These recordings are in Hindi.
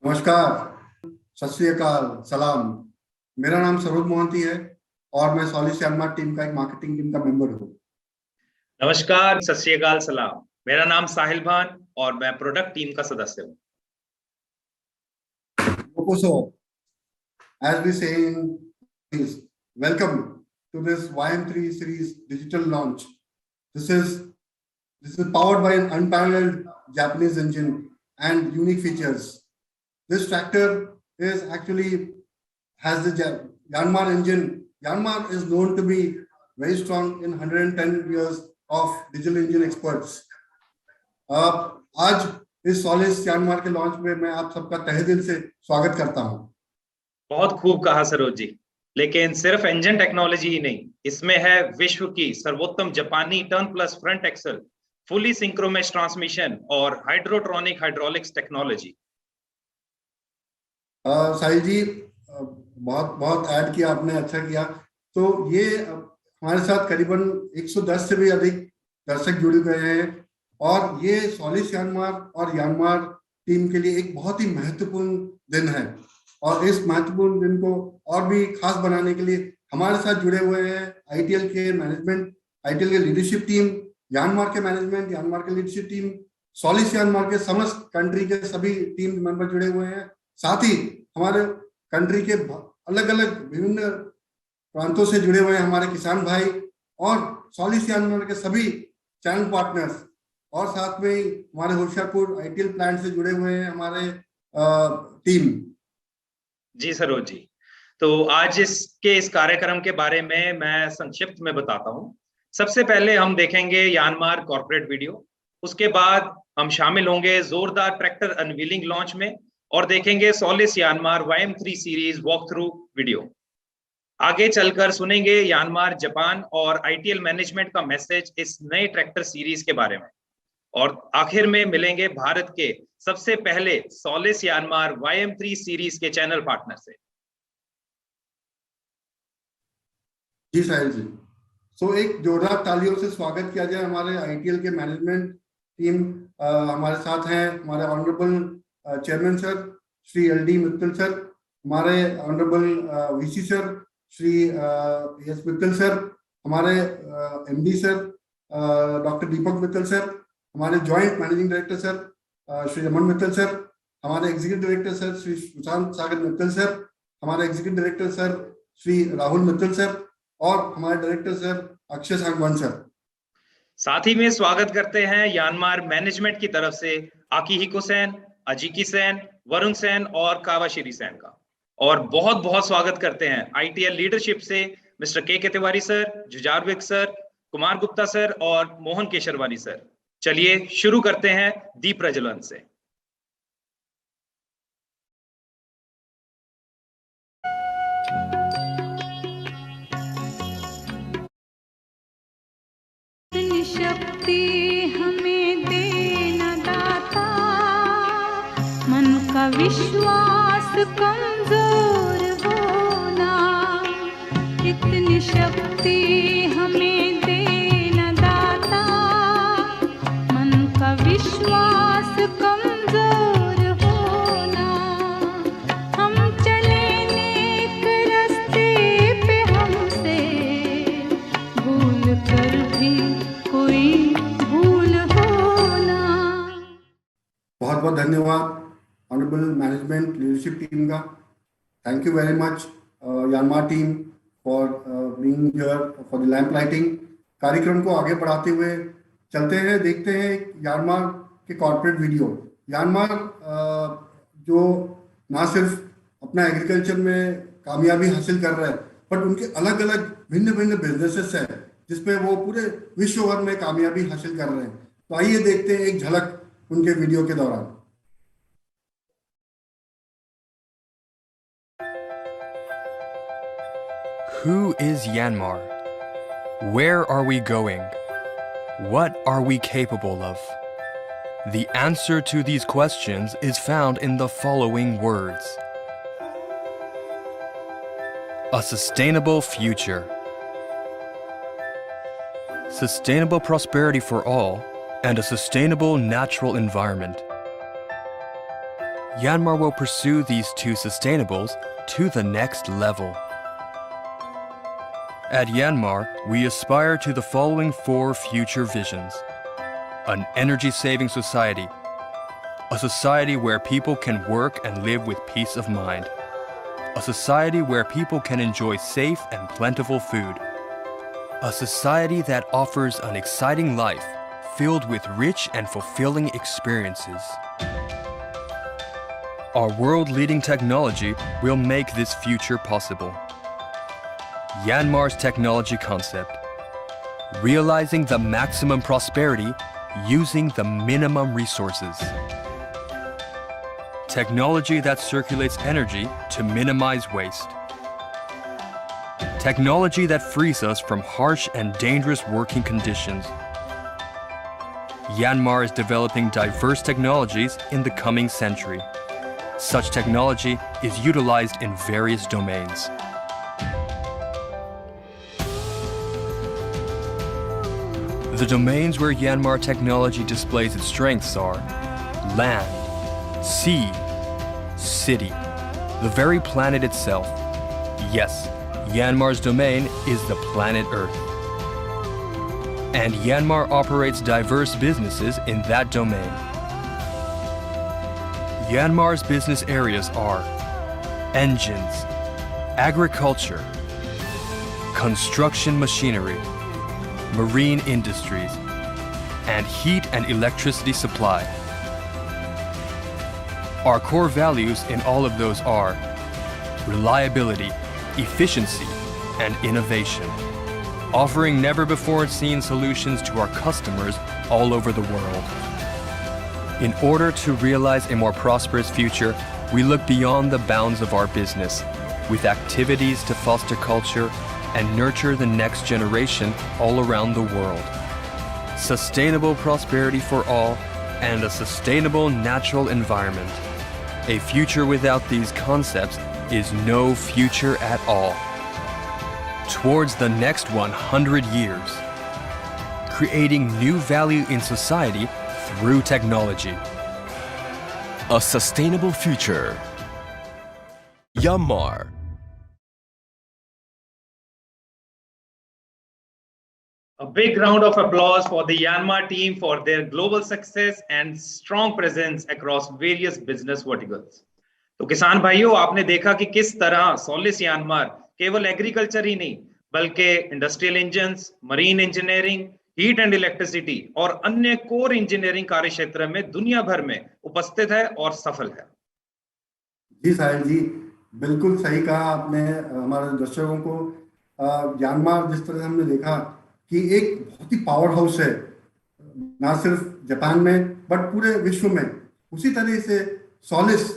नमस्कार, सत श्री अकाल, सलाम। मेरा नाम सरोज मोहंती है और मैं सॉलिस म्यांमार टीम का एक मार्केटिंग टीम का मेंबर हूँ। नमस्कार, सत श्री अकाल, सलाम। मेरा नाम साहिल भान और मैं प्रोडक्ट टीम का सदस्य हूँ। So, as we say in English, welcome to this YM3 series digital launch. This is powered by an unparalleled Japanese engine and unique features. This tractor is actually has the Yanmar engine. Yanmar is known to be very strong in 110 years of digital engine experts. आज इस सॉलिस यानमार के लॉन्च में मैं आप सबका तहे दिल से स्वागत करता हूं। बहुत खूब कहा सरोज जी। लेकिन सिर्फ इंजन टेक्नोलॉजी ही नहीं, इसमें है विश्व की सर्वोत्तम जापानी turn plus front axle, fully synchromesh transmission और हाइड्रोट्रॉनिक हाइड्रोलिक्स टेक्नोलॉजी। साहिल जी, बहुत बहुत ऐड किया आपने, अच्छा किया। तो ये हमारे साथ करीबन 110 से भी अधिक दर्शक जुड़ गए हैं और ये सॉलिस यानमार और यानमार टीम के लिए एक बहुत ही महत्वपूर्ण दिन है। और इस महत्वपूर्ण दिन को और भी खास बनाने के लिए हमारे साथ जुड़े हुए हैं आईटीएल के मैनेजमेंट, आईटीएल के लीडरशिप टीम, यानमार के मैनेजमेंट, यानमार के लीडरशिप टीम, सॉलिस यानमार के समस्त कंट्री के सभी टीम मेंबर जुड़े हुए हैं। साथ ही हमारे कंट्री के अलग अलग विभिन्न प्रांतों से जुड़े हुए हमारे किसान भाई और सॉलिस यानमार के सभी चैनल पार्टनर्स, और साथ में ही हमारे होशियारपुर आईटीएल प्लांट से जुड़े हुए हैं हमारे टीम। जी सरोज जी, तो आज इस कार्यक्रम के बारे में मैं संक्षिप्त में बताता हूँ। सबसे पहले हम देखेंगे यानमार कॉर्पोरेट वीडियो, उसके बाद हम शामिल होंगे जोरदार ट्रैक्टर अनवीलिंग लॉन्च में और देखेंगे Solis Yanmar YM3 series walk through video. आगे चलकर सुनेंगे यानमार जापान और आईटीएल मैनेजमेंट का मैसेज इस नए ट्रैक्टर सीरीज के बारे में, और आखिर में मिलेंगे भारत के सबसे पहले सॉलिस यानमार YM3 सीरीज के चैनल पार्टनर से। जी साहिल जी, सो एक जोरदार तालियों से स्वागत किया जाए हमारे आईटीएल के मैनेजमेंट टीम। हमारे साथ हैं हमारे honourable chairman sir Shri LD Mittal sir, हमारे ऑनरेबल VC sir Shri S Mittal sir, हमारे MD sir doctor Deepak Mittal sir, हमारे joint managing director sir Shri Raman Mittal sir, हमारे executive director sir Shri Sushant Sagar Mittal sir, हमारे executive director sir Shri Rahul Mittal sir और हमारे director sir Akshay Sangwan sir. साथ ही में स्वागत करते हैं यानमार मैनेजमेंट की तरफ से आकिहिको सेन, अजिकी सेन, वरुण सेन और कावाशिरी सेन का, और बहुत बहुत स्वागत करते हैं आईटीएल लीडरशिप से मिस्टर के तिवारी सर, जुजारविक सर, कुमार गुप्ता सर और मोहन केशरवानी सर। चलिए शुरू करते हैं दीप प्रज्वलन से। शक्ति हमें देना दाता, मन का विश्वास कमजोर होना, इतनी शक्ति हमें देना दाता, मन का विश्वास कमजोर होना, हम चले नेक रास्ते पे हमसे भूल कर भी कोई भूल होना। बहुत बहुत धन्यवाद ऑनरेबल मैनेजमेंट लीडरशिप टीम का। Thank you very much Yanmar team for being here for the lamp lighting. कार्यक्रम को आगे बढ़ाते हुए चलते हैं, देखते हैं यानमार के कॉर्पोरेट वीडियो। यानमार जो ना सिर्फ अपना एग्रीकल्चर में कामयाबी हासिल कर रहा है, बट उनके अलग अलग भिन्न भिन्न बिजनेसेस है जिसमें वो पूरे विश्व भर में कामयाबी हासिल कर रहे हैं। तो आइए देखते हैं एक झलक उनके वीडियो के दौरान। Who is Yanmar? Where are we going? What are we capable of? The answer to these questions is found in the following words. A sustainable future. Sustainable prosperity for all and a sustainable natural environment. Yanmar will pursue these two sustainables to the next level. At Yanmar, we aspire to the following 4 future visions. An energy-saving society. A society where people can work and live with peace of mind. A society where people can enjoy safe and plentiful food. A society that offers an exciting life filled with rich and fulfilling experiences. Our world-leading technology will make this future possible. Yanmar's technology concept. Realizing the maximum prosperity using the minimum resources. Technology that circulates energy to minimize waste. Technology that frees us from harsh and dangerous working conditions. Yanmar is developing diverse technologies in the coming century. Such technology is utilized in various domains. The domains where Yanmar technology displays its strengths are land, sea, city, the very planet itself. Yes, Yanmar's domain is the planet Earth. And Yanmar operates diverse businesses in that domain. Yanmar's business areas are engines, agriculture, construction machinery, marine industries, and heat and electricity supply. Our core values in all of those are reliability, efficiency, and innovation, offering never-before-seen solutions to our customers all over the world. In order to realize a more prosperous future, we look beyond the bounds of our business, with activities to foster culture and nurture the next generation all around the world. Sustainable prosperity for all and a sustainable natural environment. A future without these concepts is no future at all. Towards the next 100 years, creating new value in society through technology. A sustainable future. Yanmar. A big round of applause for the Yanmar team for their global success and strong presence across various business verticals. तो किसान भाइयों, आपने देखा कि किस तरह सोलिस यानमार केवल एग्रीकल्चर ही नहीं बल्कि industrial engines, marine engineering, heat and electricity और अन्य कोर इंजीनियरिंग कार्य क्षेत्र में दुनिया भर में उपस्थित है और सफल है। जी साहिल जी, बिल्कुल सही कहा आपने। हमारे दर्शकों को यानमार जिस तरह हमने देखा कि एक बहुत ही पावर हाउस है, ना सिर्फ जापान में बट पूरे विश्व में। उसी तरह से सोलिस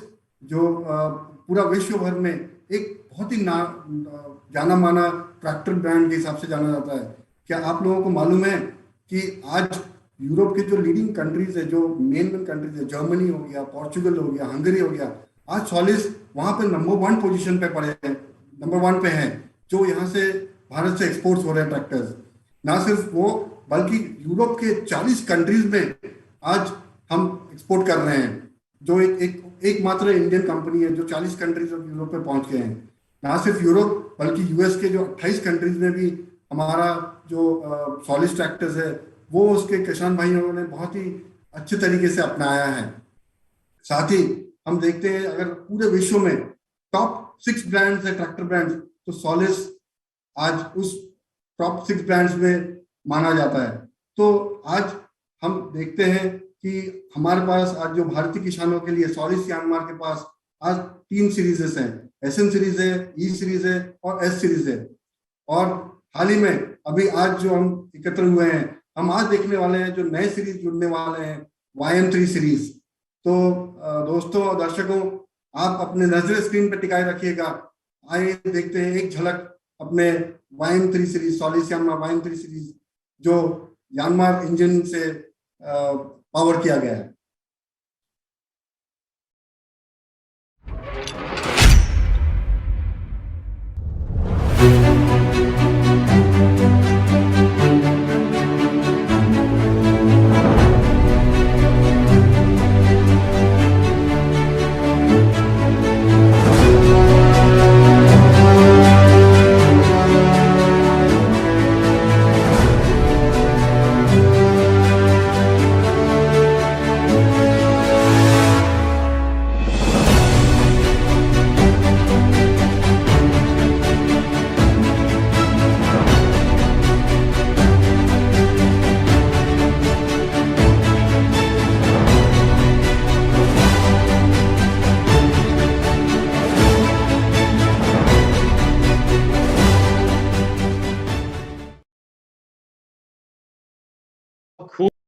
जो पूरा विश्व भर में एक बहुत ही जाना माना ट्रैक्टर ब्रांड के हिसाब से जाना जाता है। क्या आप लोगों को मालूम है कि आज यूरोप के जो लीडिंग कंट्रीज है, जो मेन कंट्रीज है, जर्मनी हो गया, पोर्चुगल हो गया, हंगरी हो गया, आज सोलिस वहां पे नंबर 1 पोजीशन पे पड़े हैं, नंबर 1 पे हैं, जो यहाँ से भारत से एक्सपोर्ट्स हो रहे हैं ट्रैक्टर्स। ना सिर्फ वो बल्कि यूरोप के 40 कंट्रीज में आज हम एक्सपोर्ट कर रहे हैं, जो एक मात्र इंडियन कंपनी है जो 40 कंट्रीज ऑफ यूरोप पे पहुंच गए हैं। ना सिर्फ यूरोप बल्कि यूएस के जो 28 कंट्रीज में भी हमारा जो सोलिस ट्रैक्टर्स है वो उसके किसान भाइयों ने बहुत ही अच्छे तरीके से अपनाया है। साथ ही हम देखते हैं अगर पूरे विश्व में टॉप 6 ब्रांड्स है ट्रैक्टर ब्रांड्स, तो सोलिस आज उस टॉप 6 ब्रांड्स में माना जाता है। तो आज हम देखते हैं कि हमारे पास आज जो भारतीय किसानों के लिए सोलिस यानमार के पास आज 3 सीरीजेस हैं, एसएन सीरीज है, ई सीरीज है और एस सीरीज है। और हाल ही में अभी आज जो हम एकत्र हुए हैं, हम आज देखने वाले हैं जो नए सीरीज जुड़ने वाले हैं, YM3 सीरीज। तो दोस्तों और दर्शकों, आप अपने नजर स्क्रीन पर टिकाए रखिएगा। आइए देखते हैं एक झलक अपने YM3 series, Solis Yanmar YM3 series, जो यानमार इंजन से पावर किया गया है।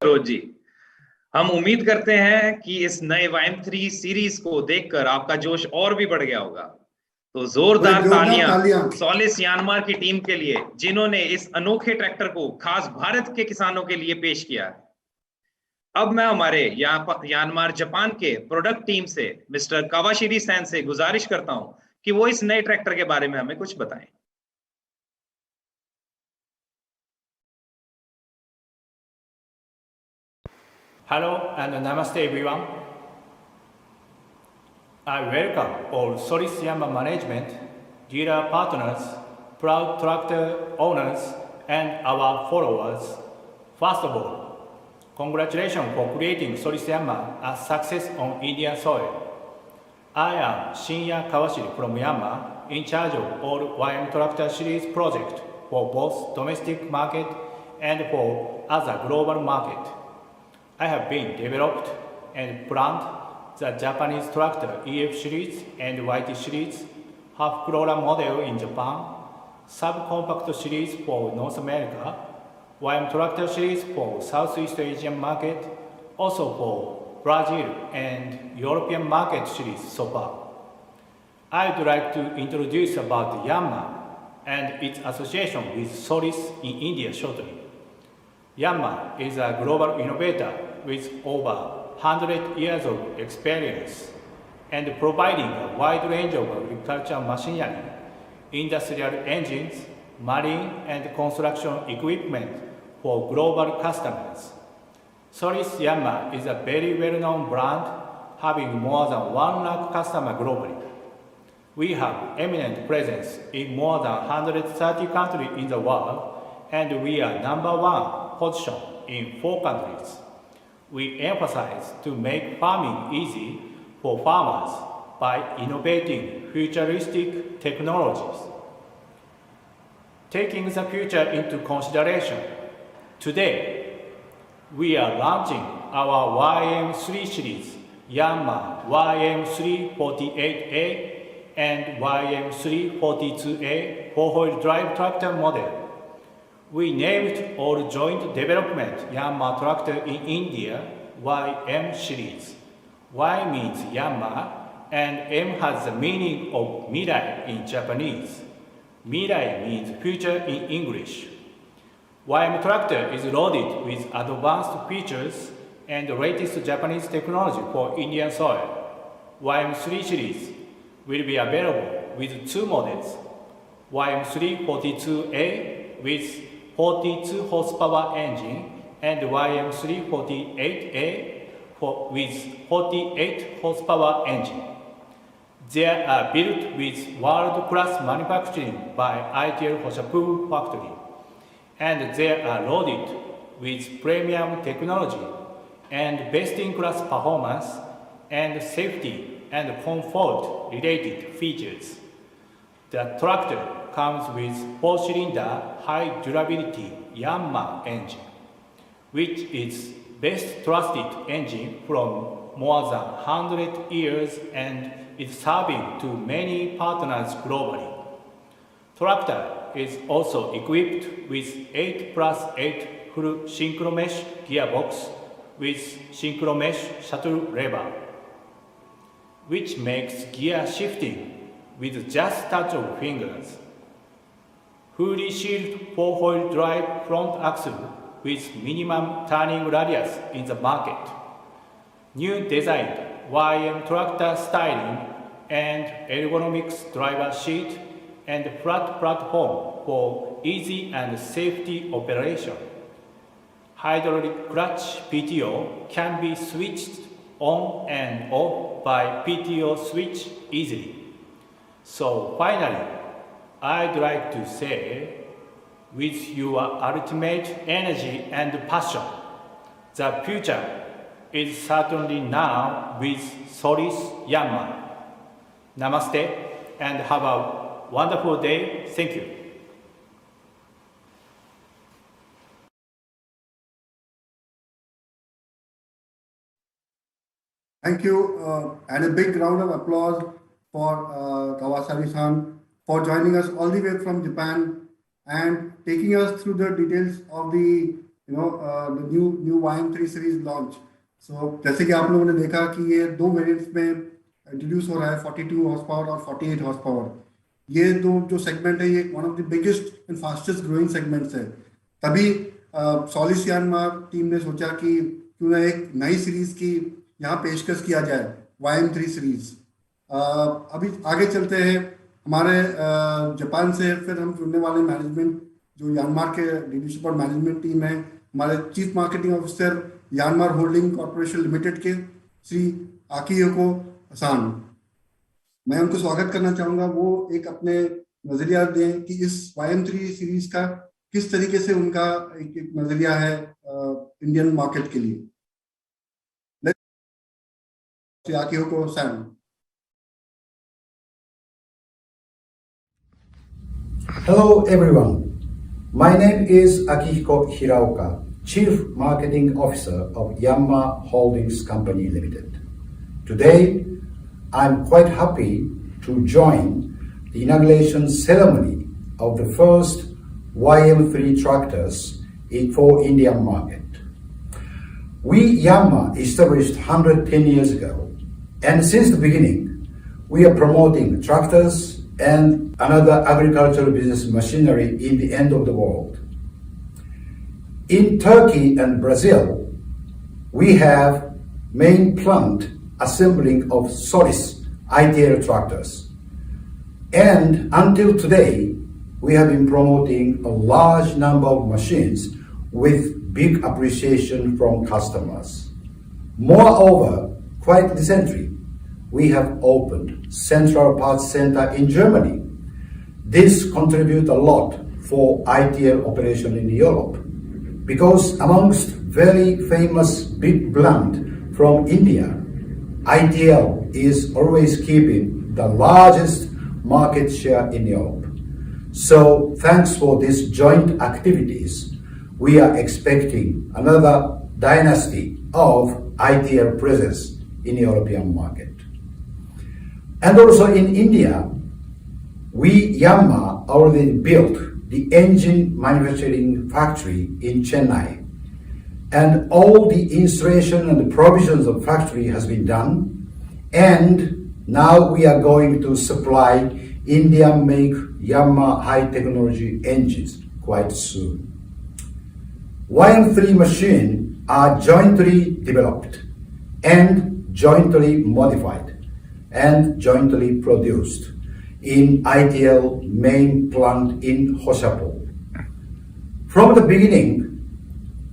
सरोज जी। हम उम्मीद करते हैं कि इस नए YM3 सीरीज को देखकर आपका जोश और भी बढ़ गया होगा। तो जोरदार तालियां सोलिस म्यांमार की टीम के लिए, जिन्होंने इस अनोखे ट्रैक्टर को खास भारत के किसानों के लिए पेश किया है। अब मैं हमारे म्यांमार जापान के प्रोडक्ट टीम से मिस्टर कावाशिरी सैन से गुजारिश करता हूं कि वो इस नए ट्रैक्टर के बारे में हमें कुछ बताएं। Hello and namaste everyone. I welcome all Solis Myanmar management, dealer partners, proud tractor owners, and our followers. First of all, congratulations for creating Solis Myanmar a success on Indian soil. I am Shinya Kawashiri from Myanmar, in charge of all YM Tractor Series project for both domestic market and for other global market. I have been developed and planned the Japanese tractor EF series and YT series, half crawler model in Japan, subcompact series for North America, YM tractor series for Southeast Asian market, also for Brazil and European market series so far. I'd like to introduce about Yanmar and its association with Solis in India shortly. Yanmar is a global innovator with over 100 years of experience and providing a wide range of agricultural machinery, industrial engines, marine and construction equipment for global customers. Solis Yanmar is a very well-known brand having more than 1 lakh customers globally. We have eminent presence in more than 130 countries in the world, and we are #1 position in 4 countries. We emphasize to make farming easy for farmers by innovating futuristic technologies. Taking the future into consideration, today we are launching our YM3 series, Yanmar YM348A and YM342A 4-wheel drive tractor model. We named all joint development Yanmar tractor in India YM series. Y means Yanmar and M has the meaning of Mirai in Japanese. Mirai means future in English. YM tractor is loaded with advanced features and the latest Japanese technology for Indian soil. YM3 series will be available with 2 models, YM342A with 42 horsepower engine and YM348A with 48 horsepower engine. They are built with world-class manufacturing by ITL Hoshapur factory, and they are loaded with premium technology and best-in-class performance and safety and comfort related features. The tractor comes with 4-cylinder high durability Yanmar engine, which is best trusted engine from more than 100 years and is serving to many partners globally. Tractor is also equipped with 8+8 full synchromesh gearbox with synchromesh shuttle lever, which makes gear shifting with just touch of fingers. Fully sealed 4-wheel drive front axle with minimum turning radius in the market. New designed YM tractor styling and ergonomics driver seat and flat platform for easy and safety operation. Hydraulic clutch PTO can be switched on and off by PTO switch easily. So finally, I'd like to say, with your ultimate energy and passion, the future is certainly now with Solis Yanmar. Namaste and have a wonderful day. Thank you. Thank you, and a big round of applause for Kawasaki-san for joining us all the way from Japan and taking us through the details of the the new YM3 series launch. So जैसे कि आप लोगों ने देखा कि ये दो वेरिएंट्स में इंट्रोड्यूस हो रहा है, 42 हॉर्स पावर और 48 हॉर्स पावर. ये दो जो सेगमेंट है, ये one of the biggest and fastest growing segments है. तभी सॉलिस यानमार टीम ने सोचा कि क्यों ना एक नई सीरीज की यहाँ पेशकश किया जाए, YM3 सीरीज. अभी आगे चलते हैं. हमारे जापान से फिर हम चुनने वाले मैनेजमेंट जो यानमार के लीडरशिप और मैनेजमेंट टीम है, हमारे chief marketing officer Yanmar holding corporation limited के श्री आकियोको असान. मैं उनको स्वागत करना चाहूंगा. वो एक अपने नजरिया दें कि इस YM3 सीरीज का किस तरीके से उनका एक नजरिया है इंडियन मार्केट के लिए. आकियोको असान. Hello everyone, my name is Akihiko Hiraoka, Chief Marketing Officer of Yanmar Holdings Company Limited. Today, I'm quite happy to join the inauguration ceremony of the first YM3 tractors for Indian market. We Yanmar established 110 years ago, and since the beginning, we are promoting tractors and another agricultural business machinery in the end of the world. In Turkey and Brazil, we have main plant assembling of Solis ITL tractors. And until today, we have been promoting a large number of machines with big appreciation from customers. Moreover, quite recently, we have opened Central Parts Center in Germany. This contributes a lot for ITL operation in Europe, because amongst very famous big brand from India, ITL is always keeping the largest market share in Europe. So thanks for these joint activities, we are expecting another dynasty of ITL presence in European market. And also in India, we Yanmar already built the engine manufacturing factory in Chennai, and all the installation and the provisions of factory has been done, and now we are going to supply Indian-make Yanmar high technology engines quite soon. YM3 machines are jointly developed and jointly modified and jointly produced in ITL main plant in Hoshapur. From the beginning,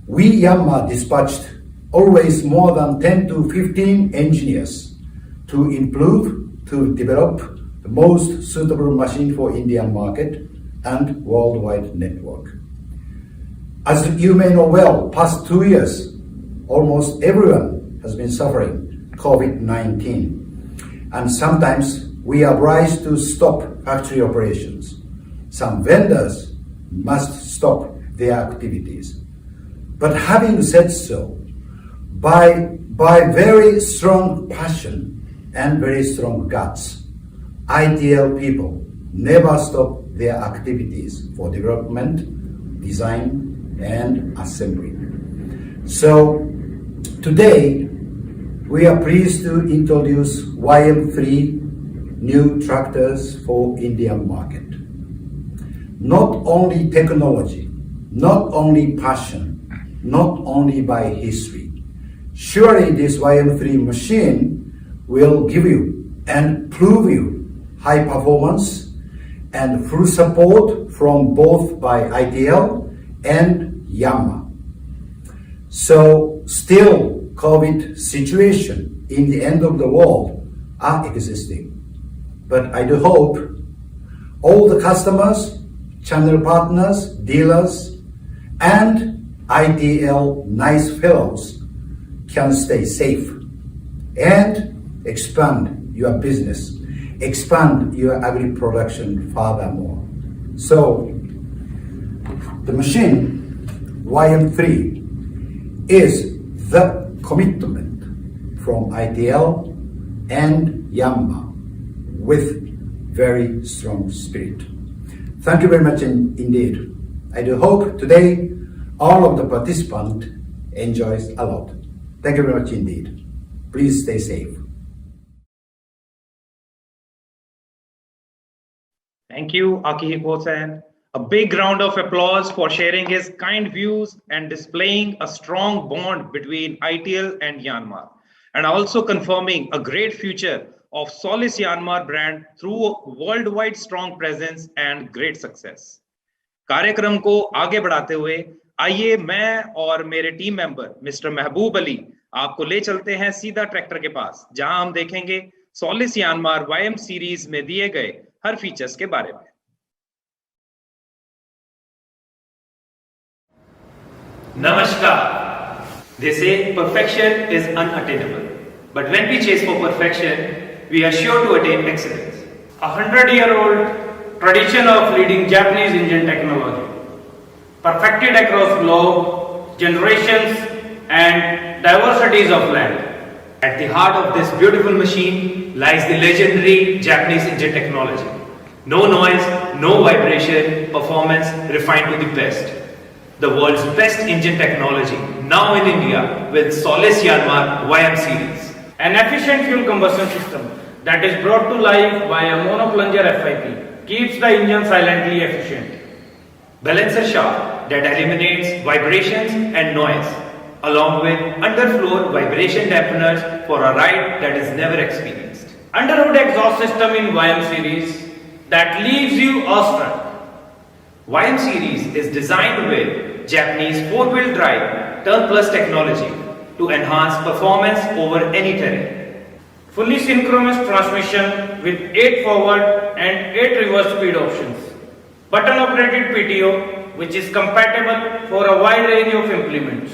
we Yanmar dispatched always more than 10 to 15 engineers to improve, to develop the most suitable machine for Indian market and worldwide network. As you may know well, past 2 years, almost everyone has been suffering COVID-19. And sometimes we are obliged to stop factory operations. Some vendors must stop their activities. But having said so, by very strong passion and very strong guts, ITL people never stop their activities for development, design, and assembly. So today, we are pleased to introduce YM3 new tractors for Indian market. Not only technology, not only passion, not only by history. Surely this YM3 machine will give you and prove you high performance and full support from both by ITL and Yanmar. So still COVID situation in the end of the world are existing. But I do hope all the customers, channel partners, dealers, and ITL nice fellows can stay safe and expand your business, expand your agri production furthermore. So the machine YM3 is the commitment from ITL and Yanmar with very strong spirit. Thank you very much indeed. I do hope today all of the participants enjoys a lot. Thank you very much indeed. Please stay safe. Thank you, Akihiko-san. A big round of applause for sharing his kind views and displaying a strong bond between ITL and Yanmar, and also confirming a great future of Solis Yanmar brand through worldwide strong presence and great success. कार्यक्रम को आगे बढ़ाते हुए आइए मैं और मेरे टीम मेंबर मिस्टर महबूब अली आपको ले चलते हैं सीधा ट्रैक्टर के पास, जहां हम देखेंगे सोलिस यानमार YM सीरीज में दिए गए हर फीचर्स के बारे में। Namaskar. They say perfection is unattainable, but when we chase for perfection, we are sure to attain excellence. 100-year-old tradition of leading Japanese engine technology, perfected across globe, generations, and diversities of land. At the heart of this beautiful machine lies the legendary Japanese engine technology. No noise, no vibration, performance refined to the best. The world's best engine technology, now in India with Solis Yanmar YM series. An efficient fuel combustion system that is brought to life by a monoplunger FIP keeps the engine silently efficient. Balancer shaft that eliminates vibrations and noise, along with underfloor vibration dampeners for a ride that is never experienced. Underhood exhaust system in YM series that leaves you awestruck. YM series is designed with Japanese 4-wheel drive turn plus technology to enhance performance over any terrain. Fully synchronous transmission with 8 forward and 8 reverse speed options. Button operated PTO which is compatible for a wide range of implements.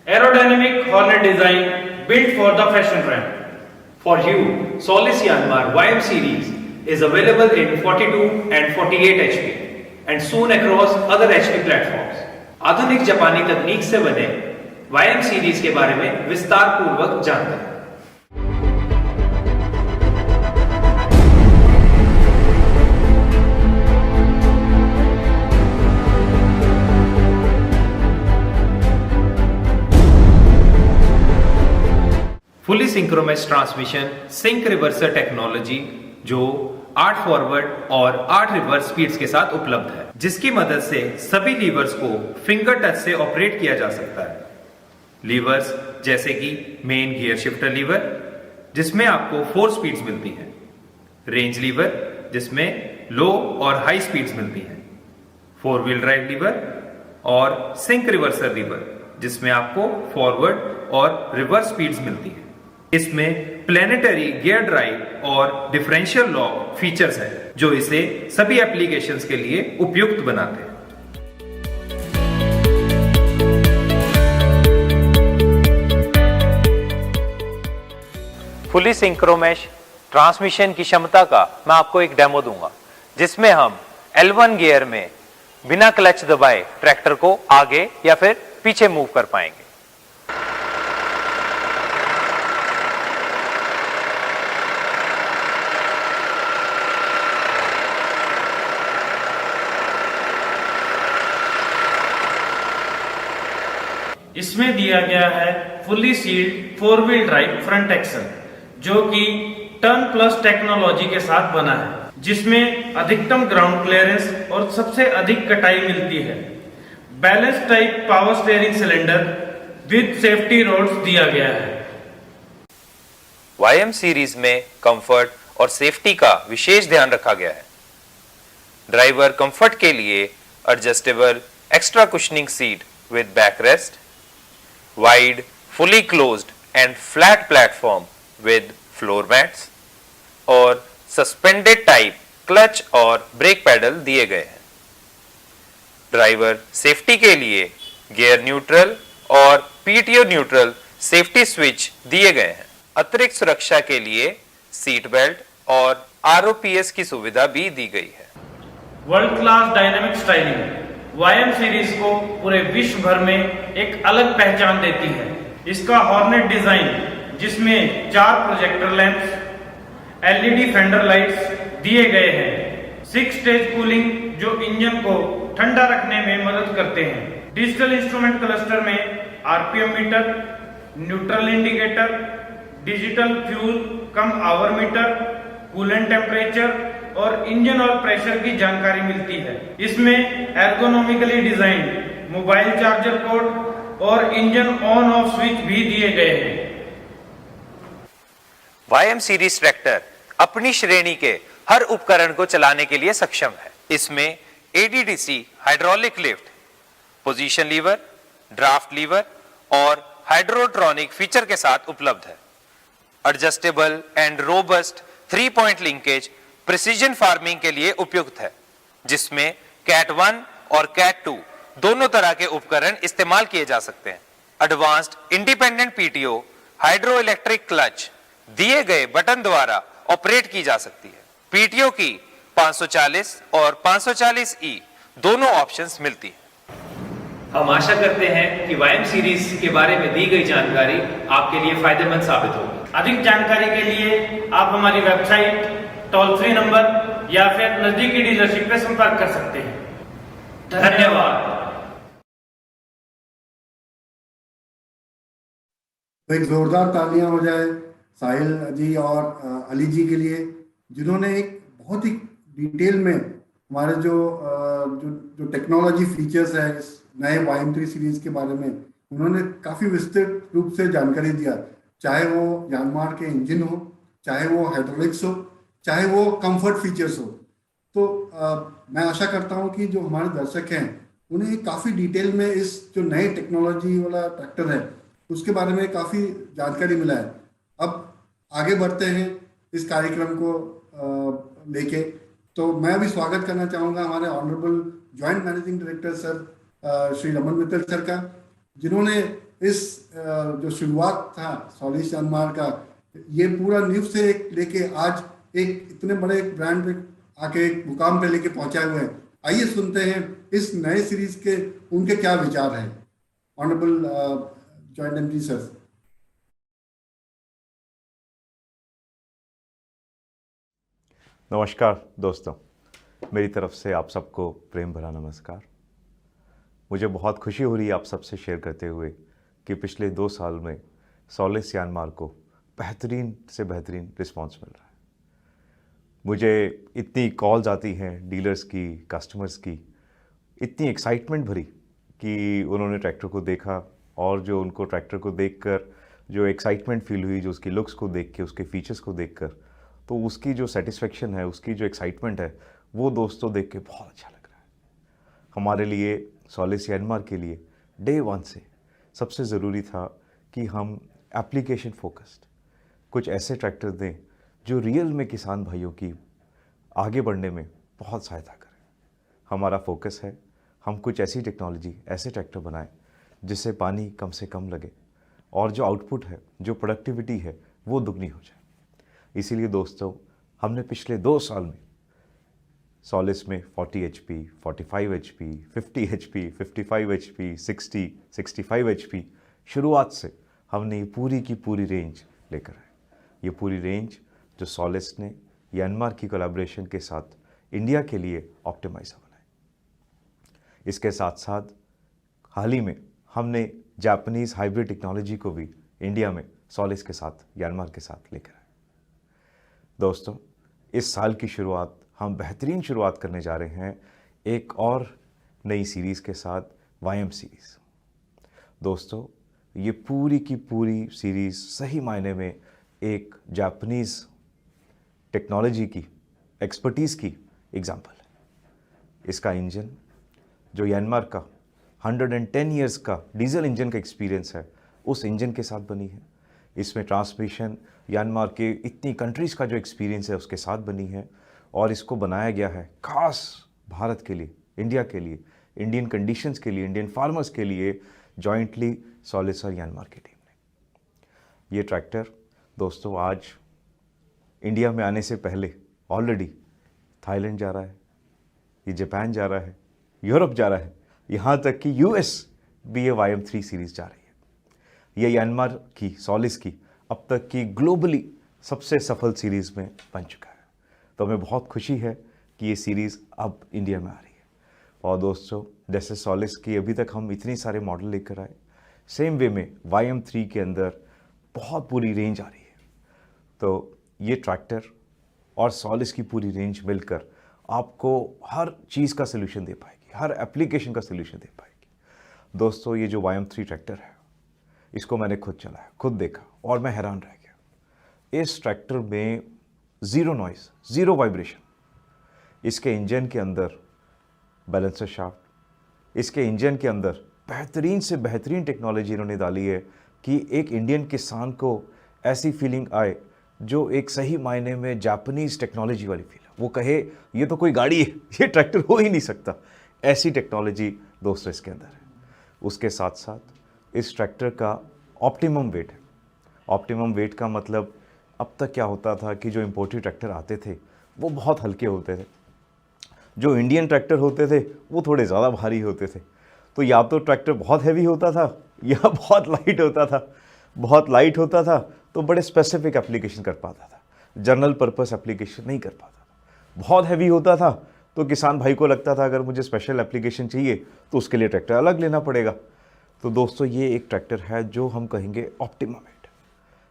Aerodynamic hornet design built for the fashion ramp. For you, Solis Yanmar YM series is available in 42 and 48 HP and soon across other HP platforms. आधुनिक जापानी तकनीक से बने YM सीरीज के बारे में विस्तार पूर्वक जानते हैं। Fully synchronous transmission sync reverser technology जो 8 फॉरवर्ड और 8 रिवर्स स्पीड्स के साथ उपलब्ध है, जिसकी मदद से सभी लीवर्स को फिंगर टच से ऑपरेट किया जा सकता है। लीवर्स जैसे कि मेन गियर शिफ्टर लीवर जिसमें आपको 4 स्पीड्स मिलती हैं, रेंज लीवर जिसमें लो और हाई स्पीड्स मिलती हैं, 4 व्हील ड्राइव लीवर और सिंक रिवर्सर लीवर जिसमें आपको फॉरवर्ड और रिवर्स स्पीड्स मिलती हैं। इसमें प्लेनेटरी गियर ड्राइव और डिफरेंशियल लॉक फीचर्स हैं जो इसे सभी एप्लीकेशंस के लिए उपयुक्त बनाते हैं। फुली सिंक्रोमेश ट्रांसमिशन की क्षमता का मैं आपको एक डेमो दूंगा जिसमें हम L1 गियर में बिना क्लच दबाए ट्रैक्टर को आगे या फिर पीछे मूव कर पाएंगे। इसमें दिया गया है fully sealed 4 wheel drive front axle जो कि टर्न प्लस टेक्नोलॉजी के साथ बना है, जिसमें अधिकतम ग्राउंड क्लियरेंस और सबसे अधिक कटाई मिलती है। Balance type power steering cylinder with safety rods दिया गया है। YM सीरीज में कंफर्ट और सेफ्टी का विशेष ध्यान रखा गया है। ड्राइवर कंफर्ट के लिए adjustable extra cushioning seat with back rest, wide, fully closed and flat platform with floor mats और suspended type clutch और brake pedal दिए गए हैं। ड्राइवर सेफ्टी के लिए गियर न्यूट्रल और PTO न्यूट्रल सेफ्टी स्विच दिए गए हैं। अतिरिक्त सुरक्षा के लिए सीट बेल्ट और ROPS की सुविधा भी दी गई है। World class dynamic styling YM series को पूरे विश्व भर में एक अलग पहचान देती है। इसका हॉर्नेट डिजाइन जिसमें 4 projector lamps, LED fender lights दिए गए हैं, 6 स्टेज कूलिंग जो इंजन को ठंडा रखने में मदद करते हैं, डिजिटल इंस्ट्रूमेंट क्लस्टर में RPM meter, neutral indicator, digital fuel cum hour meter, coolant temperature और इंजन ऑयल प्रेशर की जानकारी मिलती है। इसमें ergonomically designed mobile charger port और इंजन ऑन ऑफ स्विच भी दिए गए हैं। YM सीरीज ट्रैक्टर अपनी श्रेणी के हर उपकरण को चलाने के लिए सक्षम है। इसमें ADDC hydraulic lift, position lever, draft lever और हाइड्रोट्रॉनिक फीचर के साथ उपलब्ध है। Adjustable and robust 3 point linkage precision farming के लिए उपयुक्त है, जिसमें कैट 1 और कैट 2 दोनों तरह के उपकरण इस्तेमाल किए जा सकते हैं। Advanced independent PTO hydro electric clutch दिए गए बटन द्वारा ऑपरेट की जा सकती है। PTO की 540 और 540E दोनों ऑप्शंस मिलती है। हम आशा करते हैं कि YM सीरीज के बारे में दी गई जानकारी आपके लिए फायदेमंद साबित होगी। अधिक जानकारी के लिए आप हमारी वेबसाइट, टोल फ्री नंबर या फिर नजदीकी डीलरशिप पे संपर्क कर सकते हैं। धन्यवाद। तो एक जोरदार तालियां हो जाए साहिल जी और अली जी के लिए, जिन्होंने एक बहुत ही डिटेल में हमारे जो टेक्नोलॉजी फीचर्स है इस नए YM3 सीरीज के बारे में उन्होंने काफ़ी विस्तृत रूप से जानकारी दिया। चाहे वो यानमार के इंजन हो, चाहे वो हाइड्रोलिक्स हो, चाहे वो कंफर्ट फीचर्स हो। तो मैं आशा करता हूं कि जो हमारे दर्शक हैं उन्हें काफ़ी डिटेल में इस जो नए टेक्नोलॉजी वाला ट्रैक्टर है उसके बारे में काफ़ी जानकारी मिला है। अब आगे बढ़ते हैं इस कार्यक्रम को लेके। तो मैं भी स्वागत करना चाहूँगा हमारे honourable joint managing director sir Shri Raman Mittal sir का, जिन्होंने इस जो शुरुआत था सॉलिस यानमार का, ये पूरा न्यूज़ से लेके आज एक इतने बड़े ब्रांड पे आके एक मुकाम पे लेके पहुंचाए हुए हैं। आइए सुनते हैं इस नए सीरीज के उनके क्या विचार हैं। Honourable joint MD sir. नमस्कार दोस्तों, मेरी तरफ से आप सबको प्रेम भरा नमस्कार। मुझे बहुत खुशी हो रही है आप सबसे शेयर करते हुए कि पिछले 2 साल में सॉलिस यानमार को बेहतरीन से बेहतरीन रिस्पांस मिल रहा है। मुझे इतनी कॉल्स आती हैं डीलर्स की, कस्टमर्स की, इतनी एक्साइटमेंट भरी कि उन्होंने ट्रैक्टर को देखा और जो उनको ट्रैक्टर को देखकर जो एक्साइटमेंट फील हुई, जो उसकी लुक्स को देख के, उसके फीचर्स को देखकर, तो उसकी जो सेटिस्फेक्शन है, उसकी जो एक्साइटमेंट है, वो दोस्तों देख के बहुत अच्छा लग रहा है। हमारे लिए सॉलिस यानमार के लिए डे 1 से सबसे ज़रूरी था कि हम एप्लीकेशन फोकस्ड कुछ ऐसे ट्रैक्टर दें जो रियल में किसान भाइयों की आगे बढ़ने में बहुत सहायता करें। हमारा फोकस है हम कुछ ऐसी टेक्नोलॉजी, ऐसे ट्रैक्टर बनाएं जिससे पानी कम से कम लगे और जो आउटपुट है, जो प्रोडक्टिविटी है, वो दुगनी हो जाए। इसीलिए दोस्तों हमने पिछले 2 साल में सॉलिस में 40 HP, 45 HP, 50 HP, 55 HP, 60, 65 HP शुरुआत से हमने ये पूरी की पूरी रेंज लेकर आए। ये पूरी रेंज जो सॉलिस ने यानमार की कोलैबोरेशन के साथ इंडिया के लिए ऑप्टिमाइजर बनाए। इसके साथ साथ हाल ही में हमने जापानीज़ हाइब्रिड टेक्नोलॉजी को भी इंडिया में सॉलिस के साथ, यानमार के साथ लेकर आए। दोस्तों इस साल की शुरुआत हम बेहतरीन शुरुआत करने जा रहे हैं एक और नई सीरीज़ के साथ, YM सीरीज़। दोस्तों ये पूरी की पूरी सीरीज़ सही मायने में एक जापानीज़ टेक्नोलॉजी की, एक्सपर्टीज़ की एग्जाम्पल है। इसका इंजन जो यानमार का 110 ईयर्स का डीजल इंजन का एक्सपीरियंस है, उस इंजन के साथ बनी है। इसमें ट्रांसमिशन यानमार के इतनी कंट्रीज़ का जो एक्सपीरियंस है उसके साथ बनी है और इसको बनाया गया है खास भारत के लिए, इंडिया के लिए, इंडियन कंडीशंस के लिए, इंडियन फार्मर्स के लिए, जॉइंटली सॉलिस और यानमार की टीम ने। ये ट्रैक्टर दोस्तों आज इंडिया में आने से पहले ऑलरेडी थाईलैंड जा रहा है, ये जापान जा रहा है, यूरोप जा रहा है, यहाँ तक कि US भी ये YM3 सीरीज़ जा रही है। ये यानमार की, सॉलिस की अब तक की ग्लोबली सबसे सफल सीरीज़ में बन चुका है। तो हमें बहुत खुशी है कि ये सीरीज़ अब इंडिया में आ रही है। और दोस्तों जैसे सॉलिस की अभी तक हम इतनी सारे मॉडल लेकर आए, सेम वे में YM3 के अंदर बहुत पूरी रेंज आ रही है। तो ये ट्रैक्टर और सॉलिस की पूरी रेंज मिलकर आपको हर चीज़ का सलूशन दे पाएगी, हर एप्लीकेशन का सलूशन दे पाएगी। दोस्तों ये जो YM3 ट्रैक्टर है, इसको मैंने खुद चलाया, खुद देखा और मैं हैरान रह गया। इस ट्रैक्टर में ज़ीरो नॉइज़, ज़ीरो वाइब्रेशन। इसके इंजन के अंदर बैलेंसर शाफ्ट, इसके इंजन के अंदर बेहतरीन से बेहतरीन टेक्नोलॉजी इन्होंने डाली है कि एक इंडियन किसान को ऐसी फीलिंग आए जो एक सही मायने में जापानीज़ टेक्नोलॉजी वाली फील है। वो कहे ये तो कोई गाड़ी है, ये ट्रैक्टर हो ही नहीं सकता। ऐसी टेक्नोलॉजी दोस्तों इसके अंदर है। उसके साथ साथ इस ट्रैक्टर का ऑप्टिमम वेट है। ऑप्टिमम वेट का मतलब अब तक क्या होता था कि जो इम्पोर्टेड ट्रैक्टर आते थे वो बहुत हल्के होते थे, जो इंडियन ट्रैक्टर होते थे वो थोड़े ज़्यादा भारी होते थे। तो या तो ट्रैक्टर बहुत हैवी होता था या बहुत लाइट होता था। बहुत लाइट होता था तो बड़े स्पेसिफिक एप्लीकेशन कर पाता था, जनरल पर्पस एप्लीकेशन नहीं कर पाता था। बहुत हैवी होता था तो किसान भाई को लगता था अगर मुझे स्पेशल एप्लीकेशन चाहिए तो उसके लिए ट्रैक्टर अलग लेना पड़ेगा। तो दोस्तों ये एक ट्रैक्टर है जो हम कहेंगे ऑप्टिमम है।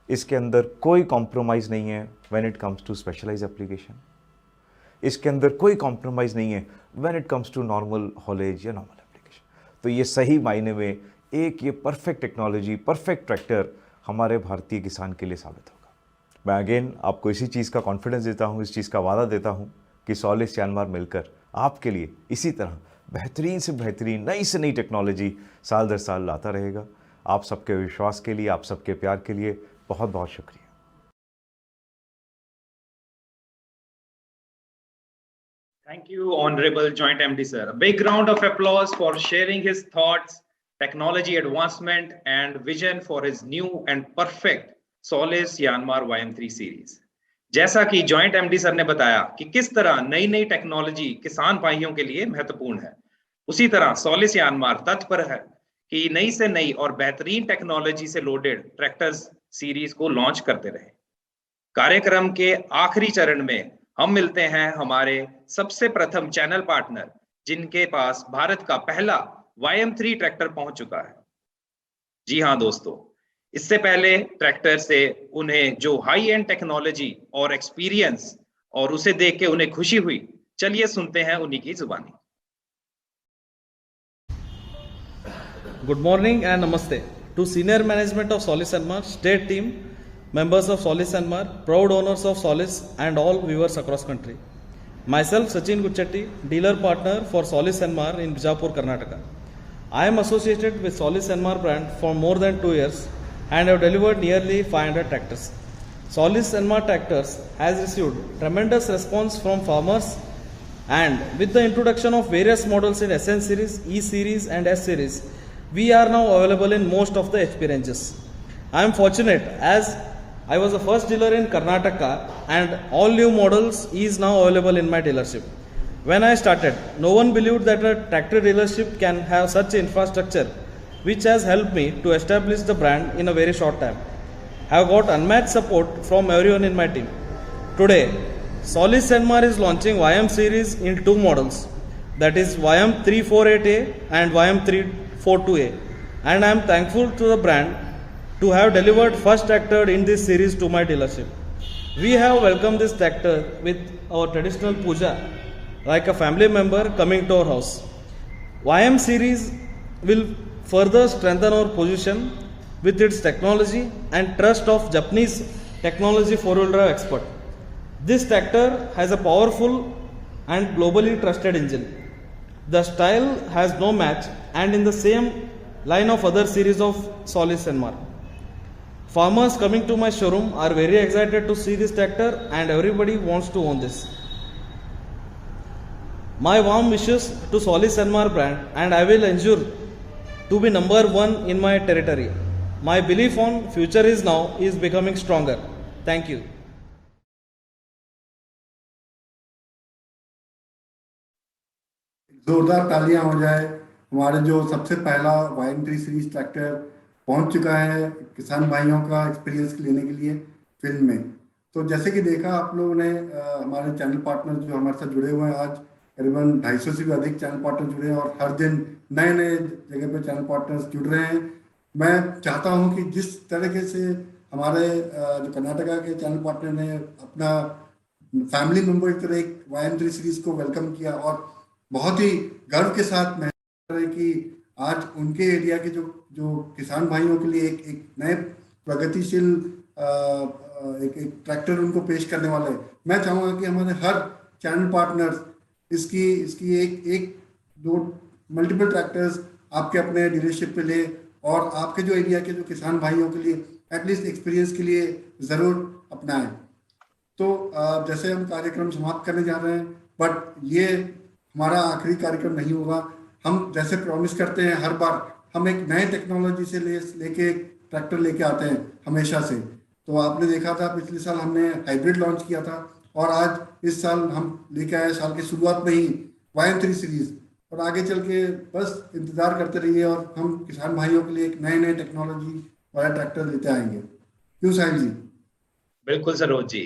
इसके अंदर कोई कॉम्प्रोमाइज़ नहीं है when it comes to specialise application. इसके अंदर कोई कॉम्प्रोमाइज़ नहीं है when it comes to normal haulage या नॉर्मल एप्लीकेशन। तो ये सही मायने में एक ये परफेक्ट टेक्नोलॉजी, परफेक्ट ट्रैक्टर हमारे भारतीय किसान के लिए साबित होगा। मैं अगेन आपको इसी चीज़ का कॉन्फिडेंस देता हूँ, इस चीज़ का वादा देता हूँ कि सॉलिस यानमार मिलकर आपके लिए इसी तरह बेहतरीन से बेहतरीन, नई से नई टेक्नोलॉजी साल दर साल लाता रहेगा। आप सबके विश्वास के लिए, आप सबके प्यार के लिए बहुत बहुत शुक्रिया। Thank you, Honorable Joint MD Sir. A big round of applause for sharing his thoughts, technology advancement and vision for his new and perfect Solis Yanmar YM3 series. जैसा कि जॉइंट एमडी सर ने बताया कि किस तरह नई नई टेक्नोलॉजी किसान भाइयों के लिए महत्वपूर्ण है, उसी तरह सोलिस यानमार तत्पर है कि नई से नई और बेहतरीन टेक्नोलॉजी से लोडेड ट्रैक्टर्स सीरीज को लॉन्च करते रहे। कार्यक्रम के आखिरी चरण में हम मिलते हैं हमारे सबसे प्रथम चैनल पार्टनर जिनके पास भारत का पहला YM3 ट्रैक्टर पहुंच चुका है। जी हां दोस्तों, इससे पहले ट्रैक्टर से उन्हें जो हाई एंड टेक्नोलॉजी और एक्सपीरियंस और उसे देख के उन्हें खुशी हुई, चलिए सुनते हैं उन्हीं की जुबानी। Good morning and namaste to senior management of Solis Yanmar, state team, members of Solis Yanmar, proud owners of Solis and all viewers across country. Myself Sachin Gucchetti, dealer partner for Solis Yanmar in Bijapur, Karnataka. I am associated with Solis Yanmar brand for more than 2 years and have delivered nearly 500 tractors. Solis Yanmar tractors has received tremendous response from farmers, and with the introduction of various models in SN series, E series and S series, we are now available in most of the HP ranges. I am fortunate as I was the first dealer in Karnataka and all new models is now available in my dealership. When I started, no one believed that a tractor dealership can have such infrastructure, which has helped me to establish the brand in a very short time. I have got unmatched support from everyone in my team. Today, Solis Yanmar is launching YM series in 2 models, that is YM348A and YM342A, and I am thankful to the brand to have delivered first tractor in this series to my dealership. We have welcomed this tractor with our traditional puja like a family member coming to our house. YM series will further strengthen our position with its technology and trust of Japanese technology 4-wheel drive expert. This tractor has a powerful and globally trusted engine. The style has no match and in the same line of other series of Solis Yanmar. Farmers coming to my showroom are very excited to see this tractor and everybody wants to own this. My warm wishes to Solis Yanmar brand, and I will ensure to be number 1 in my territory. My belief on future is now is becoming stronger. Thank you. जोरदार तालियां हो जाए। हमारे जो सबसे पहला YM3 सीरीज ट्रैक्टर पहुंच चुका है किसान भाइयों का एक्सपीरियंस लेने के लिए फील्ड में। तो जैसे कि देखा आप लोगों ने, हमारे चैनल पार्टनर जो हमारे साथ जुड़े हुए हैं आज, करीबन 250 से भी अधिक चैनल पार्टनर जुड़े हैं और हर दिन नए नए जगह पे चैनल पार्टनर्स जुड़ रहे हैं। मैं चाहता हूं कि जिस तरीके से हमारे जो कर्नाटका के चैनल पार्टनर ने अपना फैमिली मेंबर की तरह एक YM3 सीरीज को वेलकम किया और बहुत ही गर्व के साथ महसूस कर रहे हैं कि आज उनके एरिया के जो किसान भाइयों के लिए एक नए प्रगतिशील एक ट्रैक्टर उनको पेश करने वाले हैं। मैं चाहूँगा कि हमारे हर चैनल पार्टनर्स इसकी एक दो मल्टीपल ट्रैक्टर्स आपके अपने डीलरशिप पे ले और आपके जो एरिया के जो किसान भाइयों के लिए एटलीस्ट एक्सपीरियंस के लिए ज़रूर अपनाएं। तो जैसे हम कार्यक्रम समाप्त करने जा रहे हैं, बट ये हमारा आखिरी कार्यक्रम नहीं होगा। हम जैसे प्रॉमिस करते हैं हर बार, हम एक नए टेक्नोलॉजी से लेके ट्रैक्टर लेके आते हैं हमेशा से। तो आपने देखा था पिछले साल हमने हाइब्रिड लॉन्च किया था और आज इस साल हम लेके आए साल की शुरुआत में ही YM3 सीरीज, और आगे चल के बस इंतजार करते रहिए और हम किसान भाइयों के लिए एक नए टेक्नोलॉजी वाला ट्रैक्टर लेते आएंगे। क्यों साहिल जी? बिल्कुल सरोज जी।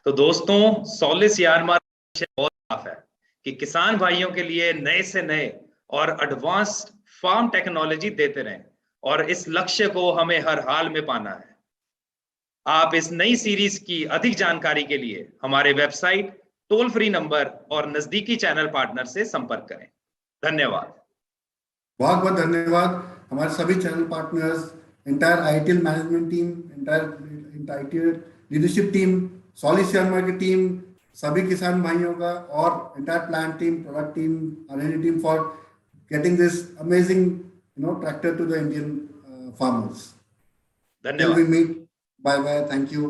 तो दोस्तों, सॉलिस यानमार बहुत साफ है कि किसान भाइयों के लिए नए से नए और एडवांस्ड फार्म टेक्नोलॉजी देते रहें और इस लक्ष्य को हमें हर हाल में पाना है। आप इस नई सीरीज की अधिक जानकारी के लिए हमारे वेबसाइट, टोल फ्री नंबर और नजदीकी चैनल पार्टनर से संपर्क करें। धन्यवाद। बहुत बहुत धन्यवाद हमारे सभी channel partners, entire ITL management team, entire leadership team, Solis Yanmar की टीम, सभी किसान भाइयों का और entire plant team, product team, R&D team for getting this amazing tractor to the Indian farmers. धन्यवाद। Till we meet. Bye bye. Thank you.